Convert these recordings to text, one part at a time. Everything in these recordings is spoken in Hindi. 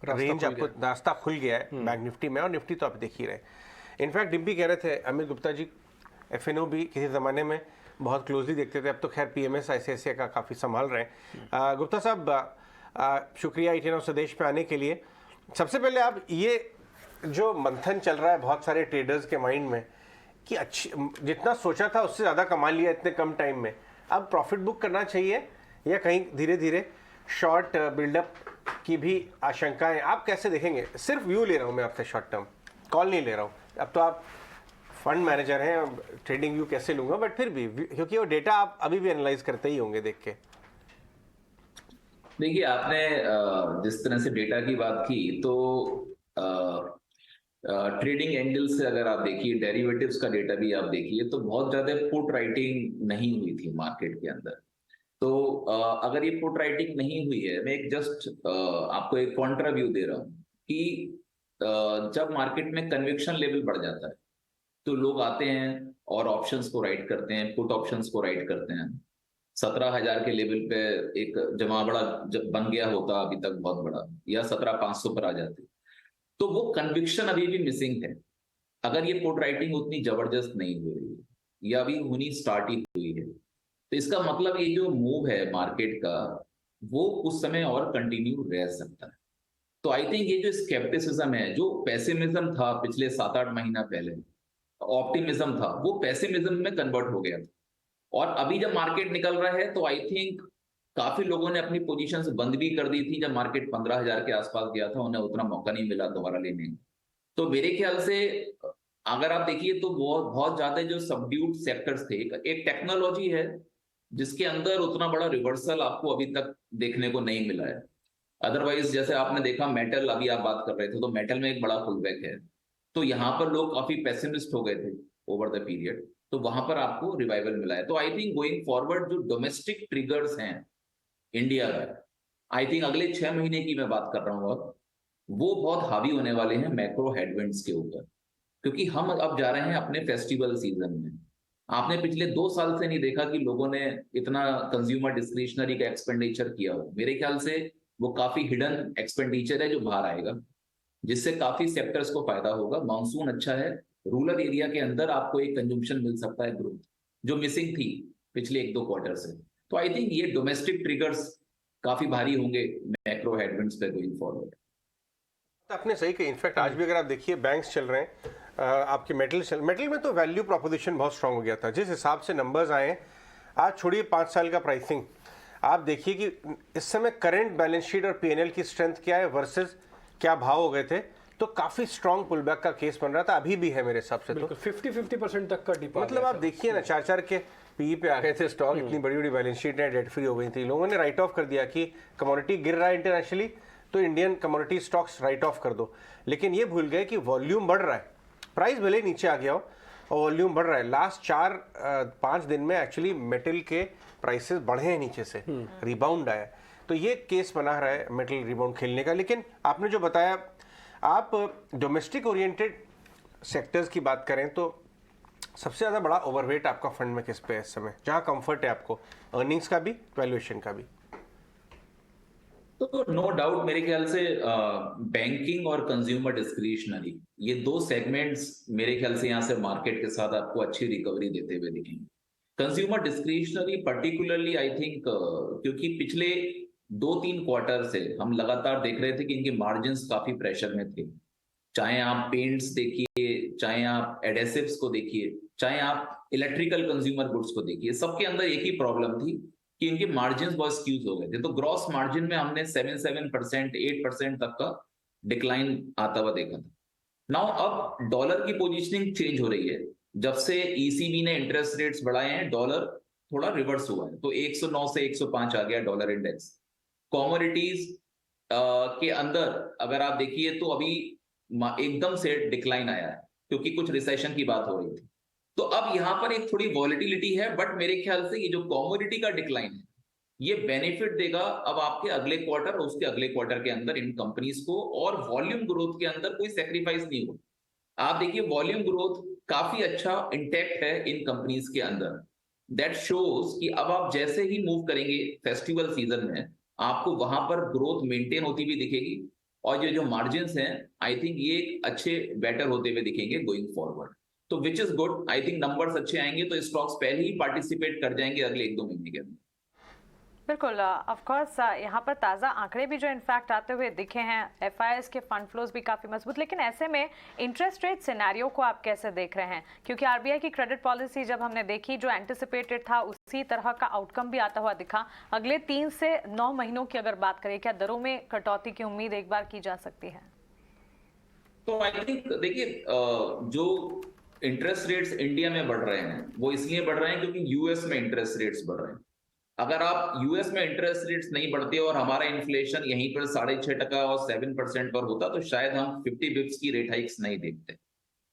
रेंज, आपको रास्ता खुल गया है बैंक निफ्टी में, और निफ्टी तो आप देख ही रहे। इनफैक्ट डिम्पी कह रहे थे, अमित गुप्ता जी, एफएनओ भी किसी ज़माने में बहुत क्लोजली देखते थे, अब तो खैर पीएमएस आईसीआईसीआई का काफ़ी संभाल रहे हैं। गुप्ता साहब, शुक्रिया ईटीएन स्वदेश पे आने के लिए। सबसे पहले आप ये जो मंथन चल रहा है बहुत सारे ट्रेडर्स के माइंड में कि अच्छी, जितना सोचा था उससे ज़्यादा कमा लिया इतने कम टाइम में, अब प्रॉफिट बुक करना चाहिए या कहीं धीरे धीरे शॉर्ट बिल्डअप की भी आशंकाएं, आप कैसे देखेंगे? सिर्फ व्यू ले रहा हूं मैं आपसे, शॉर्ट टर्म कॉल नहीं ले रहा हूं। अब तो आप फंड मैनेजर हैं, ट्रेडिंग व्यू कैसे लूंगा, बट फिर भी क्योंकि वो डेटा आप अभी भी एनालाइज करते ही होंगे देख के। देखिए, आपने जिस तरह से डेटा की बात की, तो ट्रेडिंग एंगल से अगर आप देखिए, डेरिवेटिव्स का डेटा भी आप देखिए, तो बहुत ज्यादा पुट राइटिंग नहीं हुई थी मार्केट के अंदर। तो अगर ये पुट राइटिंग नहीं हुई है, मैं एक जस्ट आपको एक कॉन्ट्रा व्यू दे रहा हूं कि जब मार्केट में कन्विक्शन लेवल बढ़ जाता है तो लोग आते हैं और ऑप्शंस को राइट करते हैं, पुट ऑप्शंस को राइट करते हैं। 17,000 के लेवल पे एक जमा बड़ा बन गया होता अभी तक बहुत बड़ा, या 17,500 पर आ जाते, तो वो कन्विक्शन अभी भी मिसिंग है। अगर ये पुट राइटिंग उतनी जबरदस्त नहीं हो रही है या अभी होनी स्टार्ट ही हुई है, तो इसका मतलब ये जो मूव है मार्केट का, वो उस समय और कंटिन्यू रह सकता है। तो आई थिंक ये जो स्केप्टिसिज्म है, जो पेसिमिज्म था पिछले 7-8 महीना पहले, ऑप्टिमिज्म था, वो पेसिमिज्म में कन्वर्ट हो गया था। और अभी जब मार्केट निकल रहा है तो आई थिंक काफी लोगों ने अपनी पोजीशंस बंद भी कर दी थी। जब मार्केट 15,000 के आसपास गया था, उन्हें उतना मौका नहीं मिला दोबारा लेने का। तो मेरे ख्याल से अगर आप देखिए तो बहुत बहुत ज्यादा जो सबड्यूड सेक्टर्स थे, एक टेक्नोलॉजी है जिसके अंदर उतना बड़ा रिवर्सल आपको अभी तक देखने को नहीं मिला है। अदरवाइज जैसे आपने देखा मेटल, अभी आप बात कर रहे थे, तो मेटल में एक बड़ा पुलबैक है, तो यहाँ पर लोग काफी पेसिमिस्ट हो गए थे ओवर द पीरियड, तो वहां पर आपको रिवाइवल मिला है। तो आई थिंक गोइंग फॉरवर्ड जो डोमेस्टिक ट्रिगर्स हैं इंडिया में, आई थिंक अगले 6 महीने की मैं बात कर रहा हूँ अब, वो बहुत हावी होने वाले हैं मैक्रो हेडविंड्स के ऊपर, क्योंकि हम अब जा रहे हैं अपने फेस्टिवल सीजन में। आपने पिछले 2 साल से नहीं देखा कि लोगों ने इतना कंज्यूमर डिस्क्रिशनरी का एक्सपेंडिचर किया हो। मेरे ख्याल से वो काफी हिडन एक्सपेंडिचर है जो बाहर आएगा, जिससे काफी सेक्टर्स को फायदा होगा। मानसून अच्छा है, रूरल एरिया के अंदर आपको एक कंजम्पशन मिल सकता है, ग्रोथ जो मिसिंग थी पिछले 1-2 क्वार्टर से। तो आई थिंक ये डोमेस्टिक ट्रिगर्स काफी भारी होंगे मैक्रो हेडविंड्स पे गोइंग फॉरवर्ड। आपने सही कही। इनफैक्ट आज भी अगर आप देखिए बैंक्स चल रहे हैं, आपके मेटल में तो वैल्यू प्रोपोजिशन बहुत स्ट्रांग हो गया था। जिस हिसाब से नंबर्स आए हैं, आज छोड़िए 5 साल का प्राइसिंग, आप देखिए कि इस समय करंट बैलेंस शीट और पीएनएल की स्ट्रेंथ क्या है वर्सेस क्या भाव हो गए थे, तो काफी स्ट्रांग पुलबैक का केस बन रहा था, अभी भी है मेरे हिसाब से। तो 50% तक का डिप, मतलब आप देखिए ना, 4-4 के पी पे आ गए थे स्टॉक, इतनी बड़ी बड़ी बैलेंस शीट है, डेट फ्री हो गई थी। लोगों ने राइट ऑफ कर दिया कि कमोडिटी गिर रहा है इंटरनेशनली, तो Indian commodity stocks right of कर दो। लेकिन ये भूल गए कि वॉल्यूम बढ़ रहा है, प्राइस भले नीचे आ गया हो और वॉल्यूम बढ़ रहा है। लास्ट 4-5 दिन में एक्चुअली मेटल के प्राइसेस बढ़े हैं नीचे से, रिबाउंड आया, तो ये केस बना रहा है मेटल रिबाउंड खेलने का। लेकिन आपने जो बताया, आप डोमेस्टिक ओरिएंटेड सेक्टर्स की बात करें तो सबसे ज़्यादा बड़ा ओवरवेट आपका फंड में किस पे है इस समय, जहां कंफर्ट है आपको, अर्निंग्स का भी, वैल्यूएशन का भी? तो नो डाउट मेरे ख्याल से बैंकिंग और कंज्यूमर डिस्क्रिशनरी, ये 2 सेगमेंट्स मेरे ख्याल से यहाँ से मार्केट के साथ आपको अच्छी रिकवरी देते हुए दिखेंगे। Consumer discretionary particularly I think, क्योंकि पिछले 2-3 क्वार्टर से हम लगातार देख रहे थे कि इनके मार्जिन्स काफी प्रेशर में थे। चाहे आप पेंट्स देखिए, चाहे आप एडेसिव्स को देखिए, चाहे आप इलेक्ट्रिकल कंज्यूमर गुड्स को देखिए, सबके अंदर एक ही प्रॉब्लम थी कि इनके मार्जिन्स बहुत स्क्यूज हो गए थे। तो ग्रॉस मार्जिन में हमने 7% 8% तक का डिक्लाइन आता हुआ देखा था। नाउ अब डॉलर की पोजीशनिंग चेंज हो रही है, जब से ईसीबी ने इंटरेस्ट रेट्स बढ़ाए हैं, डॉलर थोड़ा रिवर्स हुआ है, तो 109 से 105 आ गया डॉलर इंडेक्स। कॉमोडिटीज के अंदर अगर आप देखिए तो अभी एकदम से डिक्लाइन आया है, क्योंकि कुछ रिसेशन की बात हो रही थी। तो अब यहां पर एक थोड़ी वॉलिटिलिटी है, बट मेरे ख्याल से ये जो कॉमोडिटी का डिक्लाइन है, ये बेनिफिट देगा अब आपके अगले क्वार्टर और उसके अगले क्वार्टर के अंदर इन कंपनीज को, और वॉल्यूम ग्रोथ के अंदर कोई सेक्रीफाइस नहीं होगा। आप देखिए वॉल्यूम ग्रोथ काफी अच्छा इंटैक्ट है इन कंपनीज के अंदर। दैट शोज कि अब आप जैसे ही मूव करेंगे फेस्टिवल सीजन में, आपको वहां पर ग्रोथ मेंटेन होती भी दिखेगी, और ये जो मार्जिन हैं, आई थिंक ये अच्छे बेटर होते हुए दिखेंगे गोइंग फॉरवर्ड। तो which is good, I think numbers अच्छे आएंगे तो स्टॉक्स पहले ही पार्टिसिपेट कर जाएंगे अगले 1-2 महीने के अंदर। बिल्कुल, ऑफ कोर्स यहाँ पर ताज़ा आंकड़े भी जो इनफैक्ट आते हुए दिखे हैं, एफआईआईज़ के फंड फ्लोज भी काफ़ी मजबूत। लेकिन ऐसे में इंटरेस्ट रेट सिनेरियो को आप कैसे देख रहे हैं? क्योंकि आरबीआई की क्रेडिट पॉलिसी जब हमने देखी, जो एंटिसिपेटेड था उसी तरह का आउटकम भी आता हुआ दिखा। अगले 3 से 9 महीनों की अगर बात करें, क्या दरों में कटौती की उम्मीद एक बार की जा सकती है? तो आई थिंक देखिए, जो इंटरेस्ट रेट्स इंडिया में बढ़ रहे हैं वो इसलिए बढ़ रहे हैं क्योंकि यूएस में इंटरेस्ट रेट्स बढ़ रहे हैं। अगर आप यूएस में इंटरेस्ट रेट्स नहीं बढ़ते और हमारा इन्फ्लेशन यहीं पर 6.5% और 7% पर होता तो शायद हम 50 बिप्स की रेट हाइक्स नहीं देखते।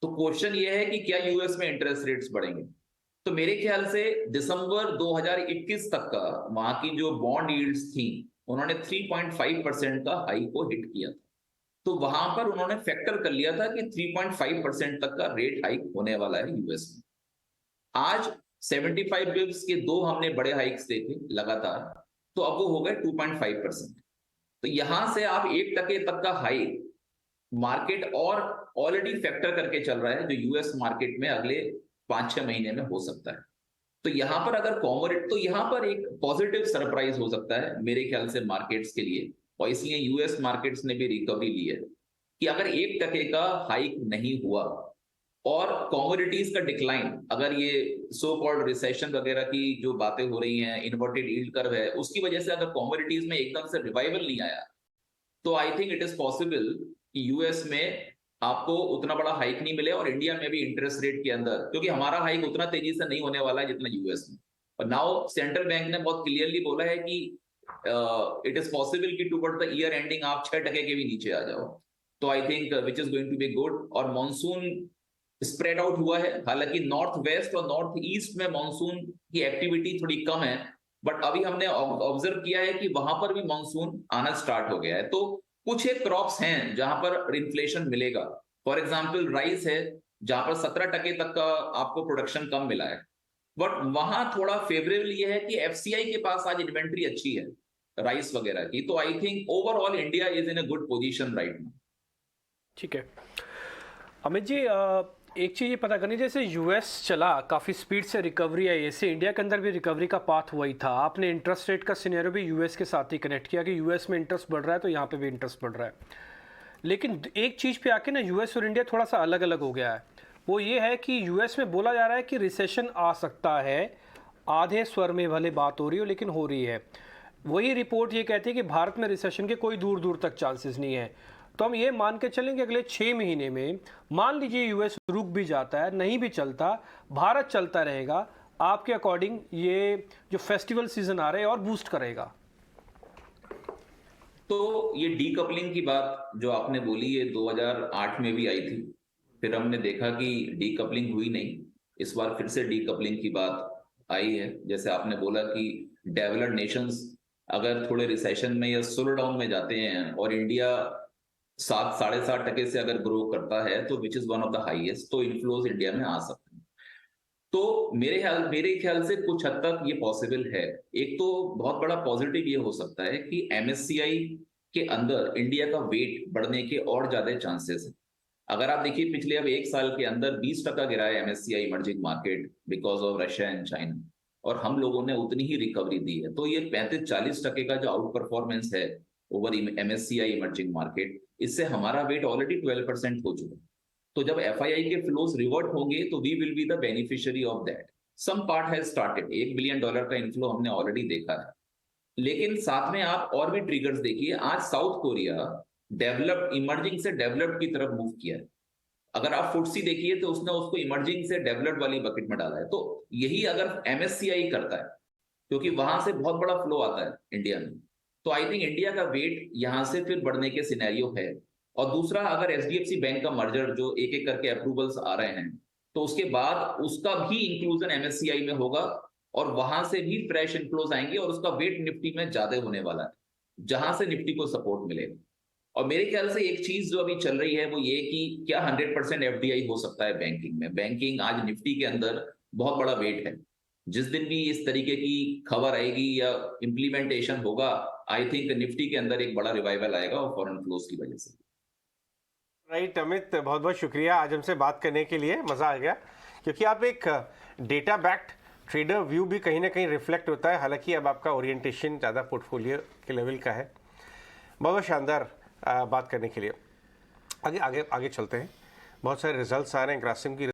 तो क्वेश्चन ये है कि क्या यूएस में इंटरेस्ट रेट्स बढ़ेंगे? तो मेरे ख्याल से दिसंबर 2021 तक का वहां की जो बॉन्ड यील्ड्स थी, उन्होंने 3.5% का हाई को हिट किया था। तो वहां पर उन्होंने फैक्टर कर लिया था कि 3.5% तक का रेट हाइक होने वाला है यूएस में। आज 75 बिप्स के 2 हमने बड़े हाइक्स देखे लगातार, तो अब वो हो गए 2.5%। तो यहां से आप 1% तक का हाइक मार्केट और ऑलरेडी फैक्टर करके चल रहा है जो यूएस मार्केट में अगले 5-6 महीने में हो सकता है। तो यहां पर अगर कॉमोडिटी, तो यहां पर एक पॉजिटिव सरप्राइज हो सकता है मेरे ख्याल से मार्केट्स के लिए, और इसलिए यूएस मार्केट्स ने भी रिकवरी ली है कि अगर 1% का हाइक नहीं हुआ और कमोडिटीज का डिक्लाइन, अगर ये सो कॉल्ड रिसेशन वगैरह की जो बातें हो रही हैं, इन्वर्टेड यील्ड कर्व है, उसकी वजह से अगर कमोडिटीज में एकदम से रिवाइवल नहीं आया, तो I think it is possible कि यूएस में आपको उतना बड़ा हाइक नहीं मिले और इंडिया में भी इंटरेस्ट रेट के अंदर, क्योंकि हमारा हाइक उतना तेजी से नहीं होने वाला है जितना यूएस में। और नाउ सेंट्रल बैंक ने बहुत क्लियरली बोला है कि इट इज पॉसिबल कि टुवर्ड द ईयर एंडिंग आप 6% के भी नीचे आ जाओ। तो I think which is going to be good. और मॉनसून स्प्रेड आउट हुआ है, हालांकि नॉर्थ वेस्ट और नॉर्थ ईस्ट में मॉनसून की एक्टिविटी थोड़ी कम है, बट अभी हमने ऑब्जर्व किया है कि वहां पर भी मॉनसून आना स्टार्ट हो गया है। तो कुछ एक क्रॉप्स हैं जहां पर इन्फ्लेशन मिलेगा। फॉर एग्जाम्पल राइस है जहां पर 17% तक का आपको प्रोडक्शन कम मिला है, बट वहां थोड़ा फेवरेबल ये है कि एफसीआई के पास आज इन्वेंट्री अच्छी है राइस वगैरह की। तो I think overall India is in a good position right now. ठीक है अमित जी, एक चीज़ ये पता करनी, जैसे यूएस चला काफ़ी स्पीड से रिकवरी आई, ऐसे इंडिया के अंदर भी रिकवरी का पाथ वही था। आपने इंटरेस्ट रेट का सिनेरियो भी यूएस के साथ ही कनेक्ट किया कि यूएस में इंटरेस्ट बढ़ रहा है तो यहाँ पे भी इंटरेस्ट बढ़ रहा है। लेकिन एक चीज़ पे आके ना यूएस और इंडिया थोड़ा सा अलग अलग हो गया है। वो ये है कि यूएस में बोला जा रहा है कि रिसेशन आ सकता है, आधे स्वर में भले बात हो रही हो लेकिन हो रही है। वही रिपोर्ट ये कहती है कि भारत में रिसेशन के कोई दूर दूर तक चांसेस नहीं है। तो हम ये मान के चलेंगे अगले 6 महीने में, मान लीजिए यूएस रुक भी जाता है, नहीं भी चलता, भारत चलता रहेगा, आपके अकॉर्डिंग ये जो फेस्टिवल सीजन आ रहे हैं और बूस्ट करेगा? तो ये डीकपलिंग की बात जो आपने बोली, ये 2008 में भी आई थी, फिर हमने देखा कि डीकपलिंग हुई नहीं। इस बार फिर से डीकपलिंग की बात आई है। जैसे आपने बोला कि डेवलप्ड नेशंस अगर थोड़े रिसेशन में या स्लो डाउन में जाते हैं और इंडिया 7-7.5% से अगर ग्रो करता है तो which is one of the highest, तो इन्फ्लोज इंडिया में आ सकते हैं। तो मेरे ख्याल से कुछ हद तक ये पॉसिबल है। एक तो बहुत बड़ा पॉजिटिव ये हो सकता है कि एमएससीआई के अंदर इंडिया का वेट बढ़ने के और ज्यादा चांसेस है। अगर आप देखिए पिछले अब 1 साल के अंदर 20% गिरा है MSCI emerging market because of Russia and China, और हम लोगों ने उतनी ही रिकवरी दी है। तो ये 35-40% का जो आउट परफॉर्मेंस है ओवर एमएससीआई इमर्जिंग मार्केट, इससे हमारा वेट ऑलरेडी 12% हो चुका है। तो जब एफआईआई के फ्लोस रिवर्ट होंगे तो we will be the beneficiary of that. Some part has started, $1 billion का इन्फ्लो हमने ऑलरेडी देखा है। लेकिन साथ में आप और भी ट्रिगर्स देखिए। आज साउथ कोरिया डेवलप्ड इमर्जिंग से डेवलप्ड की तरफ मूव किया है। अगर आप फुटसी देखिए तो उसने उसको इमर्जिंग से डेवलप्ड वाली बकेट में डाला है। तो यही अगर एमएससीआई करता है, क्योंकि वहां से बहुत बड़ा फ्लो आता है इंडिया में, तो आई थिंक इंडिया का वेट यहां से फिर बढ़ने के सिनेरियो है। और दूसरा, अगर एचडीएफसी बैंक का मर्जर जो एक एक करके अप्रूवल्स आ रहे हैं, तो उसके बाद उसका भी इंक्लूजन एमएससीआई में होगा और वहां से भी फ्रेश इनफ्लोज आएंगे और उसका वेट निफ्टी में ज्यादा होने वाला है, जहां से निफ्टी को सपोर्ट मिलेगा। और मेरे ख्याल से एक चीज जो अभी चल रही है वो ये कि क्या 100% एफडीआई हो सकता है बैंकिंग में। बैंकिंग आज निफ्टी के अंदर बहुत बड़ा वेट है, जिस दिन भी इस तरीके की खबर आएगी या इम्प्लीमेंटेशन होगा, आई थिंक निफ्टी के अंदर एक बड़ा रिवाइवल आएगा और फॉरेन फ्लोज की वजह से। राइट अमित, बहुत बहुत शुक्रिया आज हमसे बात करने के लिए, मज़ा आ गया, क्योंकि आप एक डेटा बैक्ड ट्रेडर व्यू भी कहीं ना कहीं रिफ्लेक्ट होता है, हालांकि अब आपका ओरिएंटेशन ज़्यादा पोर्टफोलियो के लेवल का है। बहुत बहुत शानदार बात करने के लिए। आगे आगे आगे चलते हैं, बहुत सारे रिजल्ट्स आ रहे हैं, ग्रासिम की